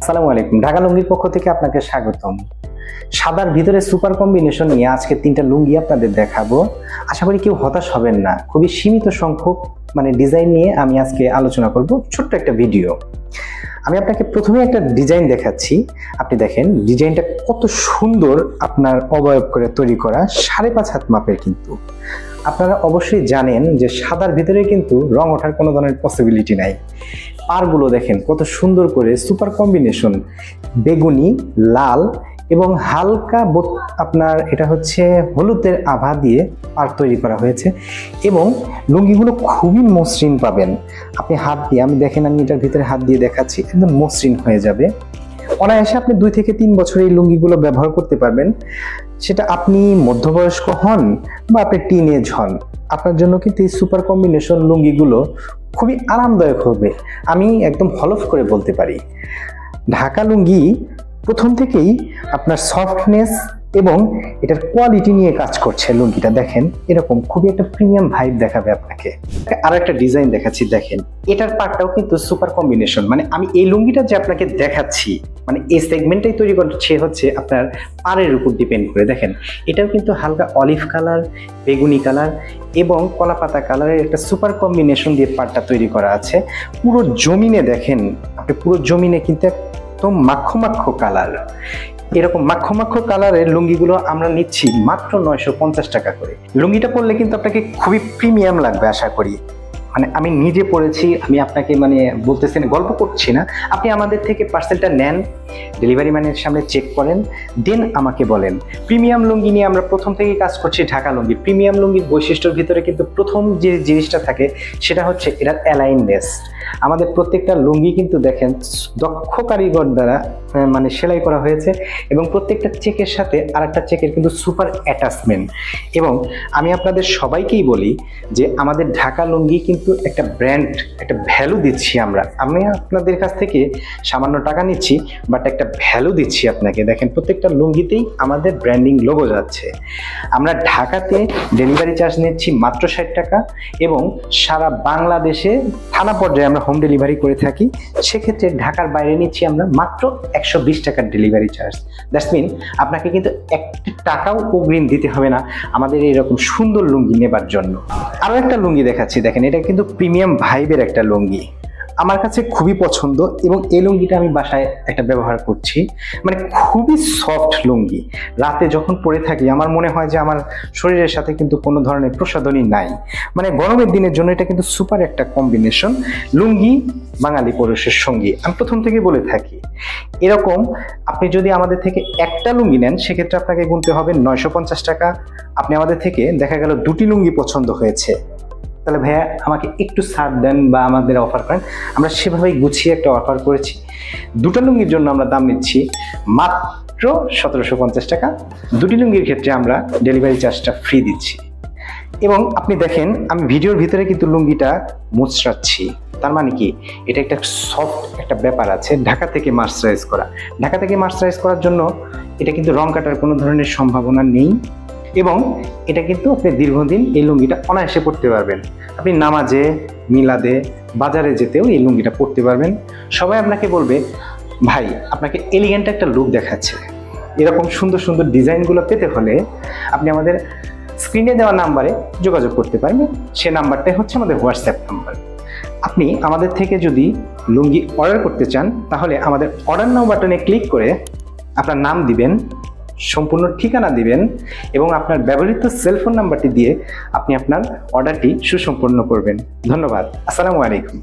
আসসালামু আলাইকুম। ঢাকা লুঙ্গির পক্ষ থেকে আপনাকে স্বাগতম। সাদার ভিতরে সুপার কম্বিনেশন নিয়ে আজকে 3টা লুঙ্গি আপনাদের দেখাবো। আশা করি কেউ হতাশ হবেন না। খুবই সীমিত সংখ্যক ডিজাইন নিয়ে আমি আজকে আলোচনা করব, ছোট্ট একটা ভিডিও। আমি আপনাকে প্রথমে একটা ডিজাইন দেখাচ্ছি। আপনি দেখেন ডিজাইনটা কত সুন্দর, আপনার অবয়ব করে তৈরি করা, 5.5 হাত মাপের। কিন্তু আপনারা অবশ্যই জানেন যে সাদার ভিতরে কিন্তু রং ওঠার কোনো ধরনের পসিবিলিটি নাই। পারগুলো দেখেন কত সুন্দর করে সুপার কম্বিনেশন, বেগুনি, লাল এবং হালকা আপনার এটা হচ্ছে হলুদের আভা দিয়ে পার তৈরি করা হয়েছে। এবং লুঙ্গিগুলো খুবই মসৃণ পাবেন। আপনি হাত দিয়ে, আমি এটার ভিতরে হাত দিয়ে দেখাচ্ছি, একদম মসৃণ হয়ে যাবে। অনায়াসে আপনি 2 থেকে 3 বছর এই লুঙ্গিগুলো ব্যবহার করতে পারবেন। সেটা আপনি মধ্যবয়স্ক হন বা আপনি টিনেজ হন, আপনার জন্য কিন্তু এই সুপার কম্বিনেশন লুঙ্গিগুলো খুবই আরামদায়ক হবে। আমি একদম হলফ করে বলতে পারি, ঢাকা লুঙ্গি প্রথম থেকেই আপনার সফটনেস এবং এটার কোয়ালিটি নিয়ে কাজ করছে। লুঙ্গিটা দেখেন এরকম খুবই একটা প্রিমিয়াম ভাইব দেখাবে আপনাকে। আরো একটা ডিজাইন দেখাচ্ছি, দেখেন এটার পার্টটাও কিন্তু সুপার কম্বিনেশন। আমি এই লুঙ্গিটা যে আপনাকে দেখাচ্ছি, এই সেগমেন্টটাই তৈরি করছে হচ্ছে আপনার পাড়ের উপর ডিপেন্ড করে। দেখেন এটাও কিন্তু হালকা অলিভ কালার, বেগুনি কালার এবং কলাপাতা কালারের একটা সুপার কম্বিনেশন দিয়ে পাড়টা তৈরি করা আছে। পুরো জমিনে দেখেন আপনি, পুরো জমিনে কিন্তু একদম মাখো মাখো কালার। এরকম মাখো মাখো কালারের লুঙ্গিগুলো আমরা নিচ্ছি মাত্র 950 টাকা করে। লুঙ্গিটা পরলে কিন্তু আপনাকে খুবই প্রিমিয়াম লাগবে আশা করি। আমি নিজে পড়েছি, আমি আপনাকে বলতেছি না, গল্প করছি না। আপনি আমাদের থেকে পার্সেলটা নেন, ডেলিভারি ম্যানের সামনে চেক করেন, দেন আমাকে বলেন। প্রিমিয়াম লুঙ্গি নিয়ে আমরা প্রথম থেকেই কাজ করছি। ঢাকা লুঙ্গি প্রিমিয়াম লুঙ্গির বৈশিষ্ট্যের ভিতরে কিন্তু প্রথম যে জিনিসটা থাকে সেটা হচ্ছে এটার অ্যালাইননেস। আমাদের প্রত্যেকটা লুঙ্গি কিন্তু দেখেন দক্ষ কারিগর দ্বারা সেলাই করা হয়েছে এবং প্রত্যেকটা চেকের সাথে আরেকটা চেকের কিন্তু সুপার অ্যাটাচমেন্ট। এবং আমি আপনাদের সবাইকেই বলি যে আমাদের ঢাকা লুঙ্গি কিন্তু একটা ব্র্যান্ড, একটা ভ্যালু দিচ্ছি আমরা। আমি আপনাদের কাছ থেকে সামান্য টাকা নিচ্ছি, বাট একটা ভ্যালু দিচ্ছি আপনাকে। দেখেন প্রত্যেকটা লুঙ্গিতেই আমাদের ব্র্যান্ডিং লোগো যাচ্ছে। আমরা ঢাকাতে ডেলিভারি চার্জ নিচ্ছি মাত্র 60 টাকা এবং সারা বাংলাদেশে থানা পর্যায়ে আমরা হোম ডেলিভারি করে থাকি। সেক্ষেত্রে ঢাকার বাইরে নিচ্ছি আমরা মাত্র 120 টাকার ডেলিভারি চার্জ। দ্যাটস মিন আপনাকে কিন্তু 1 টাকাও অগ্রিম দিতে হবে না আমাদের এইরকম সুন্দর লুঙ্গি নেবার জন্য। আরও একটা লুঙ্গি দেখাচ্ছি, দেখেন এটা কিন্তু প্রিমিয়াম ভাইবের একটা লুঙ্গি, আমার কাছে খুবই পছন্দ এবং এই লুঙ্গিটা আমি বাসায় একটা ব্যবহার করছি। খুবই সফট লুঙ্গি। রাতে যখন পরে থাকি আমার মনে হয় যে আমার শরীরের সাথে কিন্তু কোনো ধরনের প্রসাধনী নাই। গরমের দিনের জন্য এটা কিন্তু সুপার একটা কম্বিনেশন। লুঙ্গি বাঙালি পুরুষের সঙ্গী, আমি প্রথম থেকে বলে থাকি। এরকম আপনি যদি আমাদের থেকে একটা লুঙ্গি নেন সেক্ষেত্রে আপনাকে গুনতে হবে 950 টাকা। আপনি আমাদের থেকে দেখা গেল 2টি লুঙ্গি পছন্দ হয়েছে, তাহলে ভাইয়া আমাকে একটু ছাড় দেন বা আমাদের অফার করেন। আমরা সেভাবেই গুছিয়ে একটা অফার করেছি। 2টা লুঙ্গির জন্য আমরা দাম নিচ্ছি মাত্র 1750 টাকা। 2টি লুঙ্গির ক্ষেত্রে আমরা ডেলিভারি চার্জটা ফ্রি দিচ্ছি। এবং আপনি দেখেন আমি ভিডিওর ভিতরে কিন্তু লুঙ্গিটা মুচড়াচ্ছি, তার মানে কি এটা একটা সফট একটা ব্যাপার আছে। ঢাকা থেকে মার্সারাইজ করা, ঢাকা থেকে মার্সারাইজ করার জন্য এটা কিন্তু রং কাটার কোনো ধরনের সম্ভাবনা নেই। এবং এটা কিন্তু আপনি দীর্ঘদিন এই লুঙ্গিটা অনায়াসে পরতে পারবেন। আপনি নামাজে, মিলাদে, বাজারে যেতেও এই লুঙ্গিটা পরতে পারবেন। সবাই আপনাকে বলবে ভাই আপনাকে এলিগেন্ট একটা লুক দেখাচ্ছে। এরকম সুন্দর সুন্দর ডিজাইনগুলো পেতে হলে আপনি আমাদের স্ক্রিনে দেওয়া নাম্বারে যোগাযোগ করতে পারবেন। সে নাম্বারটাই হচ্ছে আমাদের হোয়াটসঅ্যাপ নাম্বার। আপনি আমাদের থেকে যদি লুঙ্গি অর্ডার করতে চান তাহলে আমাদের অর্ডার নাও বাটনে ক্লিক করে আপনার নাম দিবেন, সম্পূর্ণ ঠিকানা দিবেন এবং আপনার ব্যবহৃত সেলফোন নাম্বারটি দিয়ে আপনি আপনার অর্ডারটি সুসম্পন্ন করবেন। ধন্যবাদ। আসসালামু আলাইকুম।